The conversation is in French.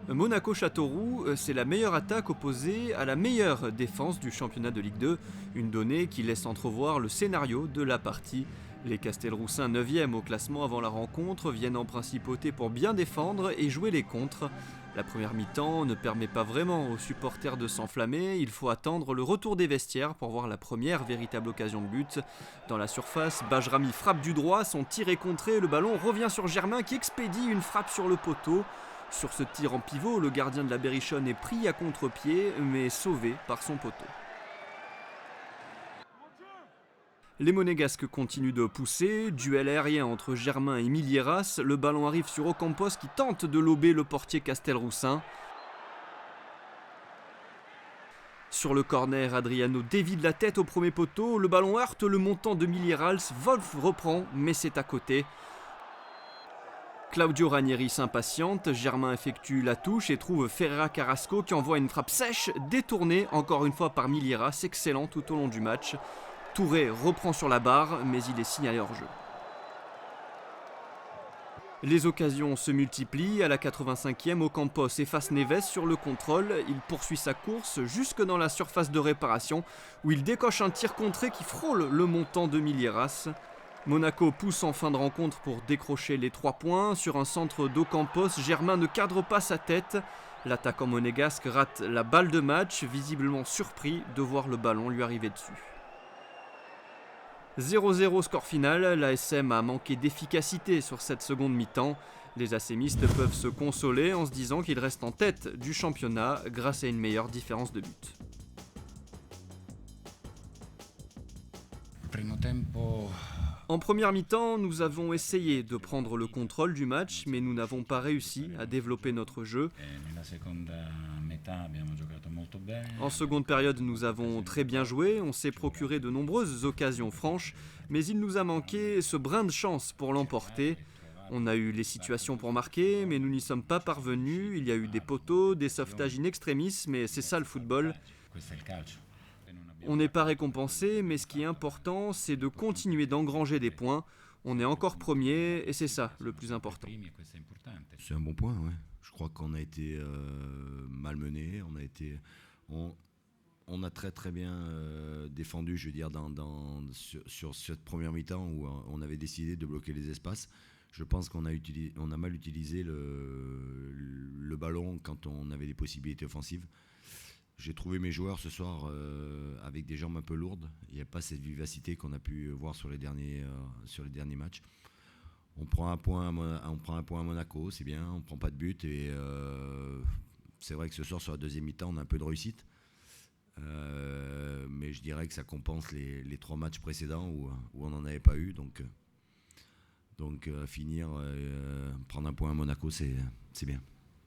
Monaco-Châteauroux, c'est la meilleure attaque opposée à la meilleure défense du championnat de Ligue 2, une donnée qui laisse entrevoir le scénario de la partie. Les Castelroussins 9e au classement avant la rencontre viennent en principauté pour bien défendre et jouer les contres. La première mi-temps ne permet pas vraiment aux supporters de s'enflammer, il faut attendre le retour des vestiaires pour voir la première véritable occasion de but. Dans la surface, Bajrami frappe du droit, son tir est contré, le ballon revient sur Germain qui expédie une frappe sur le poteau. Sur ce tir en pivot, le gardien de la Berrichonne est pris à contre-pied, mais sauvé par son poteau. Les Monégasques continuent de pousser, duel aérien entre Germain et Milieras, le ballon arrive sur Ocampos qui tente de lober le portier Castelroussin. Sur le corner, Adriano dévide la tête au premier poteau, le ballon heurte le montant de Milieras, Wolf reprend, mais c'est à côté. Claudio Ranieri s'impatiente, Germain effectue la touche et trouve Ferreira Carrasco qui envoie une frappe sèche, détournée encore une fois par Milieras, excellent tout au long du match. Touré reprend sur la barre, mais il est signalé hors jeu. Les occasions se multiplient, à la 85e, Ocampos efface Neves sur le contrôle, il poursuit sa course jusque dans la surface de réparation, où il décoche un tir contré qui frôle le montant de Milieras. Monaco pousse en fin de rencontre pour décrocher les 3 points. Sur un centre d'Ocampos, Germain ne cadre pas sa tête. L'attaquant monégasque rate la balle de match, visiblement surpris de voir le ballon lui arriver dessus. 0-0 score final, l'ASM a manqué d'efficacité sur cette seconde mi-temps. Les assémistes peuvent se consoler en se disant qu'ils restent en tête du championnat grâce à une meilleure différence de but. En première mi-temps, nous avons essayé de prendre le contrôle du match, mais nous n'avons pas réussi à développer notre jeu. En seconde période, nous avons très bien joué, on s'est procuré de nombreuses occasions franches, mais il nous a manqué ce brin de chance pour l'emporter. On a eu les situations pour marquer, mais nous n'y sommes pas parvenus. Il y a eu des poteaux, des sauvetages in extremis, mais c'est ça le football. On n'est pas récompensé, mais ce qui est important, c'est de continuer d'engranger des points. On est encore premier et c'est ça le plus important. C'est un bon point, ouais. Je crois qu'on a été malmenés, on a très très bien défendu, je veux dire, sur cette première mi-temps où on avait décidé de bloquer les espaces. Je pense qu'on a mal utilisé le ballon quand on avait des possibilités offensives. J'ai trouvé mes joueurs ce soir avec des jambes un peu lourdes. Il n'y a pas cette vivacité qu'on a pu voir sur les derniers matchs. On prend un point à Monaco, c'est bien, on ne prend pas de but. Et c'est vrai que ce soir, sur la deuxième mi-temps, on a un peu de réussite. Mais je dirais que ça compense les 3 matchs précédents où on n'en avait pas eu. Donc prendre un point à Monaco, c'est bien.